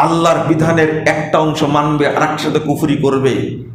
আল্লাহর বিধানের একটা অংশ মানবে আর একটার সাথে কুফরি করবে,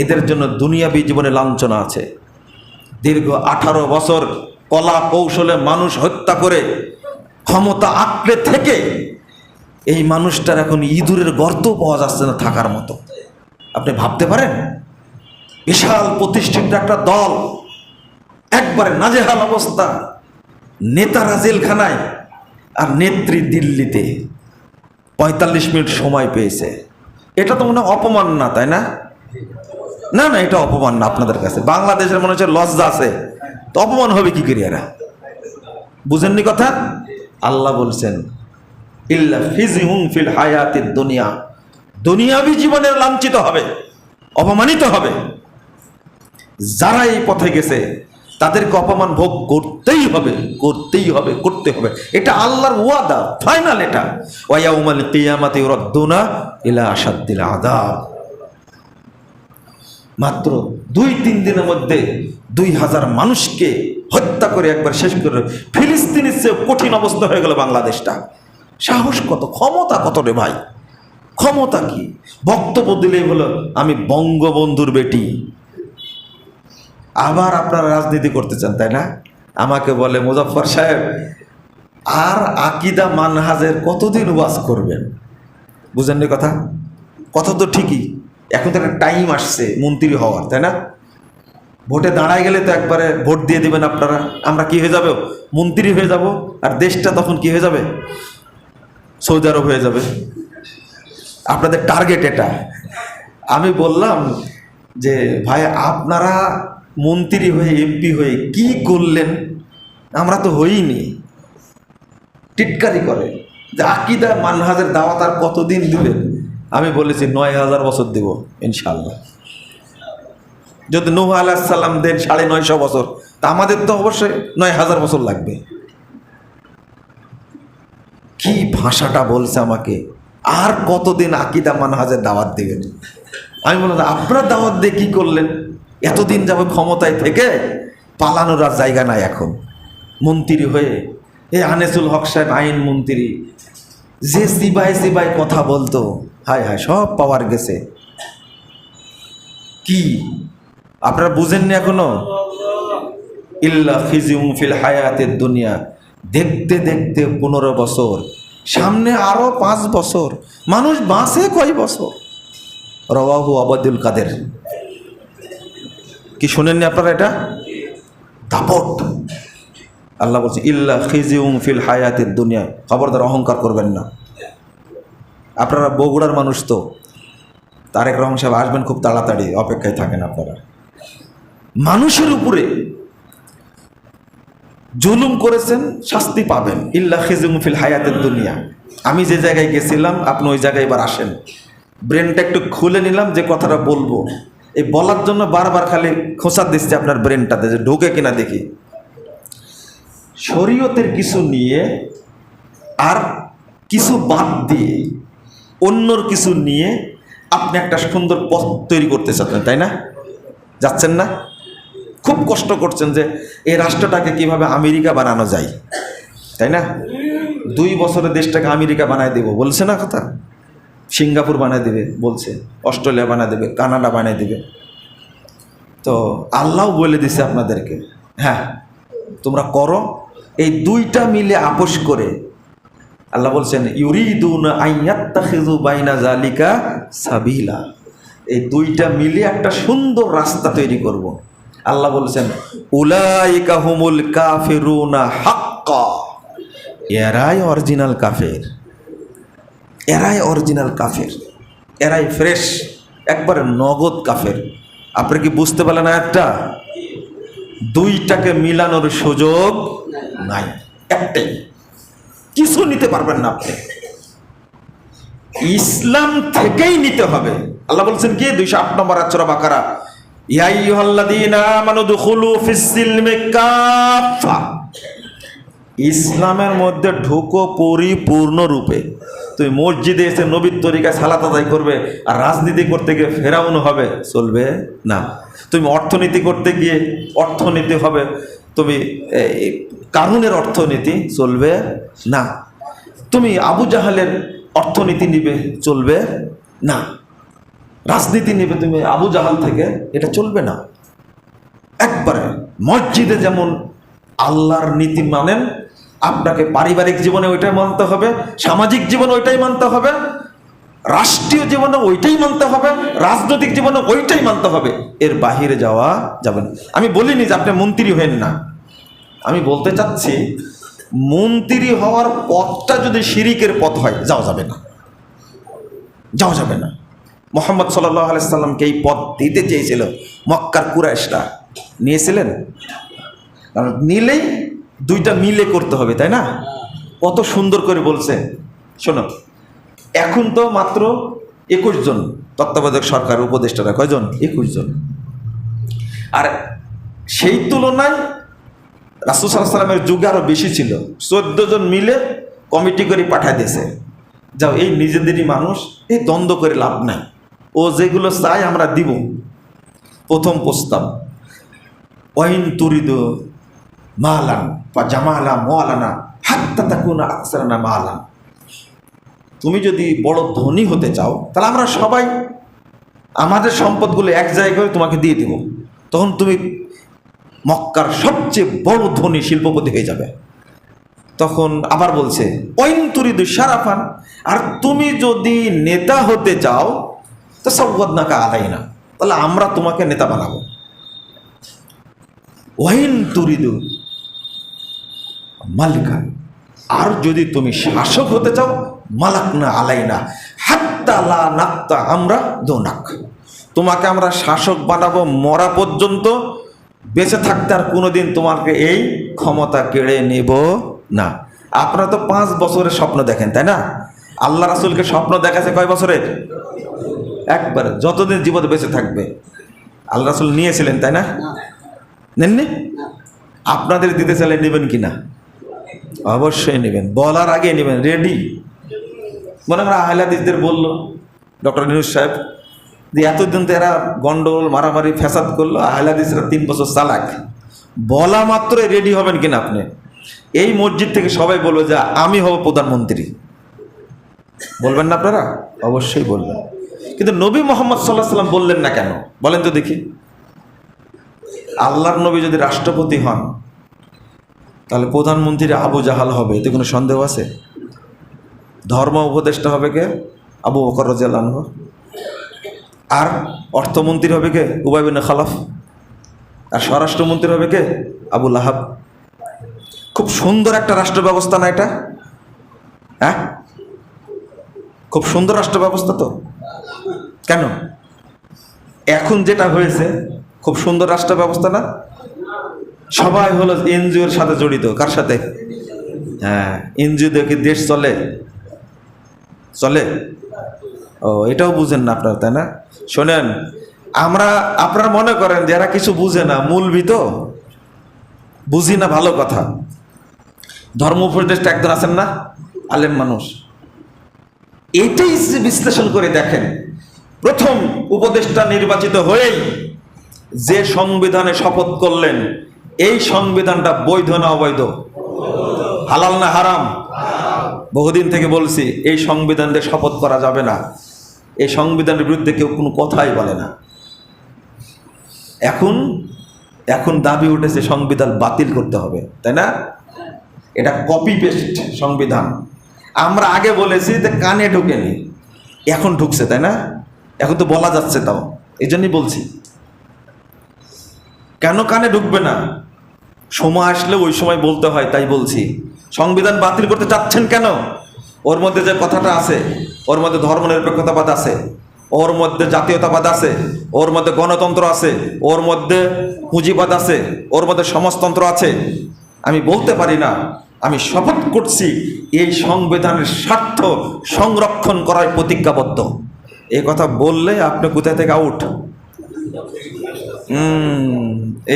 এদের জন্য দুনিয়াবী জীবনে লাঞ্ছনা আছে। দীর্ঘ 18 বছর কলা কৌশলে মানুষ হত্যা করে ক্ষমতা আঁকড়ে থেকে এই মানুষটার এখন ইঁদুরের গর্ত পাওয়া যাচ্ছে না থাকার মতো। আপনি ভাবতে পারেন, বিশাল প্রতিষ্ঠিত একটা দল, একবারে নাজেহাল অবস্থা, নেতারা জেলখানায় আর নেত্রী দিল্লিতে, 45 মিনিট সময় পেয়েছে। এটা তো মনে হয় অপমান না, তাই না? না না, এটা অপমান না আপনাদের কাছে। বাংলাদেশের মনে হচ্ছে লজ্জা আছে, তো অপমান হবে কি করে এরা? বুঝেননি কথা? আল্লাহ বলছেন ইল্লা ফিজহুম ফিল হায়াতিদ দুনিয়া, দুনিয়াবী জীবনের লাঞ্ছিত হবে, অপমানিত হবে। যারা এই পথে গেছে তাদেরকে অপমান ভোগ করতেই হবে, করতেই হবে, করতে হবে। এটা আল্লাহর ওয়াদা, ফাইনাল। এটা ওয়া ইয়াউমাল কিয়ামাতি ইউরাদ্দুনা ইলা আশাদ্দিল আযাব। মাত্র 2-3 দিনের মধ্যে 2000 মানুষকে হত্যা করে একবার শেষ করে ফিলিস্তিনের চেয়ে কঠিন অবস্থা হয়ে গেল বাংলাদেশটা। সাহস কত, ক্ষমতা কত রে ভাই, ক্ষমতা কি? বক্তব্য দিলেই হলো আমি বঙ্গবন্ধুর বেটি। আবার আপনারা রাজনীতি করতে চান, তাই না? আমাকে বলে মুজাফফর সাহেব আর আকিদা মানহাজের কতদিন ওয়াজ করবেন? বুঝেননি কথা? কথা তো ঠিকই, এখন তো একটা টাইম আসছে মন্ত্রী হওয়ার, তাই না? ভোটে দাঁড়ায় গেলে তো একবারে ভোট দিয়ে দিবেন আপনারা, আমরা কি হয়ে যাব? মন্ত্রী হয়ে যাব। আর দেশটা তখন কি হয়ে যাবে? সৌদি আরব হয়ে যাবে। আপনাদের টার্গেট এটা। আমি বললাম যে ভাই, আপনারা মন্ত্রী হয়ে এমপি হয়ে কি করলেন? আমরা তো হইনি। টিটকারি করে যে আকিদা মানহাজের দাওয়াত আর কতদিন দিবেন? আমি বলেছি 9000 বছর দেব ইনশাআল্লাহ। যদি নূহ আলাইহিস সালাম দেন 950 বছর, তা আমাদের তো অবশ্যই 9000 বছর লাগবে। কি ভাষাটা বলছে আমাকে, আর কতদিন আকিদা মানহাজের দাওয়াত দিবেন? আমি বললাম আপনার দাওয়াত দিয়ে কি করলেন? এতদিন যাবে ক্ষমতায় থেকে পালানোর আর জায়গা নাই। এখন মন্ত্রী হয়ে এই আনিসুল হক সাহেব আইন মন্ত্রী, যে সিবাই সিবাই কথা বলতো, হায় হায় সব পাওয়ার গেছে। কি আপনারা বুঝেননি এখনো? ইল্লা খিজিউম ফিল হায়াতিদ দুনিয়া। দেখতে দেখতে 15 বছর, সামনে আরো 5 বছর। মানুষ বাঁচে কয় বছর? রাওয়াহু আবাদুল কাদের। কি শোনেননি আপনারা? এটা দাপট। আল্লাহ বলছে ইল্লা খিজিউম ফিল হায়াতিদ দুনিয়া। খবরদার অহংকার করবেন না। আপনারা বগুড়ার মানুষ তো, তারেক রহমান সাহেব আসবেন খুব তাড়াতাড়ি, অপেক্ষায় থাকেন আপনারা। মানুষের উপরে জুলুম করেছেন, শাস্তি পাবেন। ইল্লা খিজিউম ফিল হায়াতিদ দুনিয়া। আমি যে জায়গায় গেছিলাম আপনি ওই জায়গায় এবার আসেন। ব্রেনটা একটু খুলে নিলাম, যে কথাটা বলবো এই বলার জন্য বারবার খালি খোঁচা দিচ্ছে আপনার ব্রেনটাতে, যে ঢোকে কিনা দেখি। শরীয়তের কিছু নিয়ে আর কিছু বাদ দিয়ে অন্যর কিছু নিয়ে আপনি একটা সুন্দর পথ তৈরি করতে চাচ্ছেন, তাই না? যাচ্ছেন না? খুব কষ্ট করছেন যে এই রাষ্ট্রটাকে কিভাবে আমেরিকা বানানো যায়, তাই না? 2 বছরে দেশটাকে আমেরিকা বানায় দেব বলছে না কথা? সিঙ্গাপুর বানায় দেবে বলছে, অস্ট্রেলিয়া বানায় দেবে, কানাডা বানায় দেবে। তো আল্লাহ বলে দিছে আপনাদেরকে, হ্যাঁ তোমরা করো। এই 2টা মিলে আপোষ করে আল্লাহ বলছেন ইউরিদুনা আইয়াত্তাখিযু বাইনা যালিকা সাবিলা। এই 2টা মিলে একটা সুন্দর রাস্তা তৈরি করব। আল্লাহ বলছেন উলাইকা হুমুল কাফিরুনা হাক্কা। এরাই অরিজিনাল কাফের, এরাই অরিজিনাল কাফের, এরাই ফ্রেশ, একবারে নগদ কাফের। আপনি কি বুঝতে পারলেন? একটা 2টাকে মিলানোর সুযোগ নাই, একটাই। কিছু নিতে পারবেন না আপনি, ইসলাম থেকেই নিতে হবে। আল্লাহ বলছেন কি 208 নম্বর সূরা বাকারা, ইয়া আইয়ুহাল্লাযীনা আমানু দুখুলু ফিস-সিলমি কাফা। ইসলামের মধ্যে ঢুকো পরিপূর্ণ রূপে। তুমি মসজিদে এসে নবীর তরিকায় সালাত আদায় করবে আর রাজনীতি করতে গিয়ে ফেরাউন হবে, চলবে না। তুমি অর্থনীতি করতে গিয়ে অর্থনীতি হবে, তুমি কারুনের অর্থনীতি, চলবে না। তুমি আবু জাহালের অর্থনীতি নিবে, চলবে না। রাজনীতি নিবে তুমি আবু জাহাল থেকে, এটা চলবে না। একবারে মসজিদে যেমন আল্লাহর নীতি মানেন, আপনাকে পারিবারিক জীবনে ওইটাই মানতে হবে, সামাজিক জীবনে ওইটাই মানতে হবে, রাষ্ট্রীয় জীবনে ওইটাই মানতে হবে, রাজনৈতিক জীবনে ওইটাই মানতে হবে। এর বাহিরে যাওয়া যাবে না। আমি বলিনি যে আপনি মন্ত্রী হবেন না, আমি বলতে চাচ্ছি মন্ত্রী হওয়ার পথটা যদি শিরিকের পথ হয়, যাওয়া যাবে না, যাওয়া যাবে না। মুহাম্মদ সাল্লাল্লাহু আলাইহি সাল্লামকে এই পথ দিতে চেয়েছিল মক্কার কুরাইশরা, নিয়েছিলেন? কারণ নিলেই দুইটা মিলে করতে হবে, তাই না? কত সুন্দর করে বলছে। শোনো, এখন তো মাত্র 21 জন তত্ত্বাবধায়ক সরকার উপদেষ্টারা, কয়জন? 21 জন। আর সেই তুলনায় রাসূল সাল্লাল্লাহু আলাইহি সাল্লামের যুগে আরো বেশি ছিল। 14 জন মিলে কমিটি করে পাঠায় দিয়েছে, যাও এই নিজেদেরই মানুষ, এই দ্বন্দ্ব করে লাভ নাই, ও যেগুলো চাই আমরা দিব। প্রথম প্রস্তাব, ওয়াইন তুরিদু মালান বা জামালা মাওলানা হাত্তা তাকুনা আকসারানা মালান। তুমি যদি বড় ধনী হতে চাও, তাহলে আমরা সবাই আমাদের সম্পদগুলো এক জায়গায় তোমাকে দিয়ে দিব, তখন তুমি মক্কার সবচেয়ে বড় ধনী শিল্পপতি হয়ে যাবে। তখন আবার বলছে ওয়াইন তুরিদু শারাফান, আর তুমি যদি নেতা হতে চাও তো সাওয়াদনাকা আলাইনা, তাহলে আমরা তোমাকে নেতা বানাবো। ওয়াইন তুরিদু মালিকান, আর যদি তুমি শাসক হতে চাও মালাকনা আলাইনা হাত্তা লা নাক্তা, আমরা দোনাক, তোমাকে আমরা শাসক বানাবো মরা পর্যন্ত, বেঁচে থাকতে আর কোনোদিন তোমাকে এই ক্ষমতা কেড়ে নেব না। আপনারা তো 5 বছরের স্বপ্ন দেখেন, তাই না? আল্লাহ রাসূলকে স্বপ্ন দেখাচ্ছে কয় বছরের? একবার, যতদিন জীবনে বেঁচে থাকবে। আল্লাহ রাসূল নিয়েছিলেন, তাই না? নেননি? আপনাদের দিতে চাইলে নেবেন কিনা? অবশ্যই নেবেন, বলার আগে নেবেন, রেডি। মনে করেন আহলে হাদিসদের বললো ডক্টর ইউনূস সাহেব যে এতদিন তো এরা গন্ডগোল মারামারি ফ্যাসাদ করলো, আহলে হাদিসরা 3 বছর চালাক, বলা মাত্রই রেডি হবেন কিনা আপনি? এই মসজিদ থেকে সবাই বলবে যে আমি হব প্রধানমন্ত্রী, বলবেন না আপনারা? অবশ্যই বলবেন। কিন্তু নবী মুহাম্মদ সাল্লাল্লাহু আলাইহি ওয়াসাল্লাম বললেন না কেন বলেন তো দেখি? আল্লাহর নবী যদি রাষ্ট্রপতি হন, তাহলে প্রধানমন্ত্রী আবু জাহাল হবে, এতে কোনো সন্দেহ আছে? ধর্ম উপদেষ্টা হবে কে? আবু বকর রাদিয়াল্লাহু আনহু। আর অর্থমন্ত্রী হবে কে? উবাই বিন খালাফ। আর স্বরাষ্ট্রমন্ত্রী হবে কে? আবু লাহাব। খুব সুন্দর একটা রাষ্ট্র ব্যবস্থা না এটা? হ্যাঁ, খুব সুন্দর রাষ্ট্র ব্যবস্থা তো। কেন এখন যেটা হয়েছে খুব সুন্দর রাষ্ট্র ব্যবস্থা না? সবাই হলো এনজিওর সাথে জড়িত। কার সাথে? হ্যাঁ, এনজিও দিয়ে কি দেশ চলে? চলে? ও, এটাও বুঝেন না আপনারা, তাই না? শোনেন, আপনারা মনে করেন যে এরা কিছু বুঝে না, মূলবি তো বুঝি না, ভালো কথা। ধর্ম উপদেষ্টা একজন আছেন না, আলেম মানুষ, এটাই বিশ্লেষণ করে দেখেন, প্রথম উপদেষ্টা নির্বাচিত হয়েই যে সংবিধানে শপথ করলেন, এই সংবিধানটা বৈধ না অবৈধ? হালাল না হারাম? বহুদিন থেকে বলছি এই সংবিধান দিয়ে শপথ করা যাবে না, এই সংবিধানের বিরুদ্ধে কেউ কোনো কথাই বলে না। এখন দাবি উঠেছে সংবিধান বাতিল করতে হবে, তাই না? এটা কপি পেস্ট সংবিধান। আমরা আগে বলেছি যে কানে ঢুকেনি, এখন ঢুকছে, তাই না? এখন তো বলা যাচ্ছে, তাও এই জন্যই বলছি। কেন কানে ঢুকবে না? সময় আসলে ওই সময় বলতে হয়, তাই বলছি। সংবিধান বাতিল করতে চাচ্ছেন কেন? ওর মধ্যে যে কথাটা আছে, ওর মধ্যে ধর্মনিরপেক্ষতাবাদ আছে, ওর মধ্যে জাতীয়তাবাদ আছে, ওর মধ্যে গণতন্ত্র আছে, ওর মধ্যে পুঁজিবাদ আছে, ওর মধ্যে সমাজতন্ত্র আছে। আমি বলতে পারি না, আমি শপথ করছি এই সংবিধানের স্বার্থ সংরক্ষণ করার প্রতিজ্ঞাবদ্ধ। এই কথা বললে আপনি কোথায় থেকে আউট।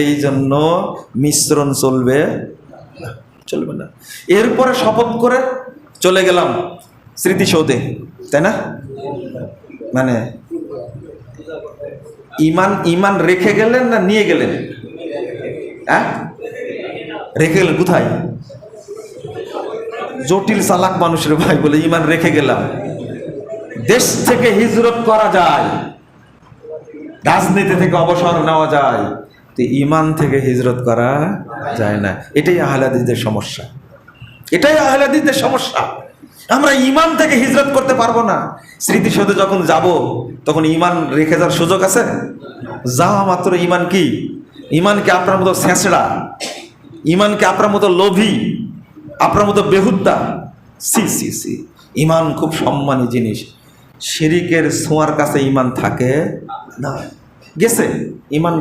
এই জন্য মিশ্রণ চলবে না। এরপরে শপথ করে চলে গেলাম স্মৃতিসৌধে, তাই না? মানে ইমান রেখে গেলেন না নিয়ে গেলেন? হ্যাঁ, রেখে গেলেন। কোথায়? জটিল চালাক মানুষের ভাই বলে ইমান রেখে গেলাম। দেশ থেকে হিজরত করা যায়, রাজনীতি থেকে অবসর নেওয়া যায়, তো ইমান থেকে হিজরত করা যায় না। এটাই আহলে হাদিসদের সমস্যা, এটাই আহলে হাদিসদের সমস্যা। আমরা ইমান থেকে হিজরত করতে পারবো না। স্মৃতিসৌধে যখন যাব তখন ইমান রেখে যাওয়ার সুযোগ আছে? যাওয়া মাত্র ইমান কি? ইমানকে আপনার মতো ছেঁচড়া, ইমানকে আপনার মতো লোভী, আপনার মতো বেহুদ্দা? সি সি সি, ইমান খুব সম্মানী জিনিস। শিরিকের ছোঁয়ার কাছে ইমান থাকে না, গেছে ইমান।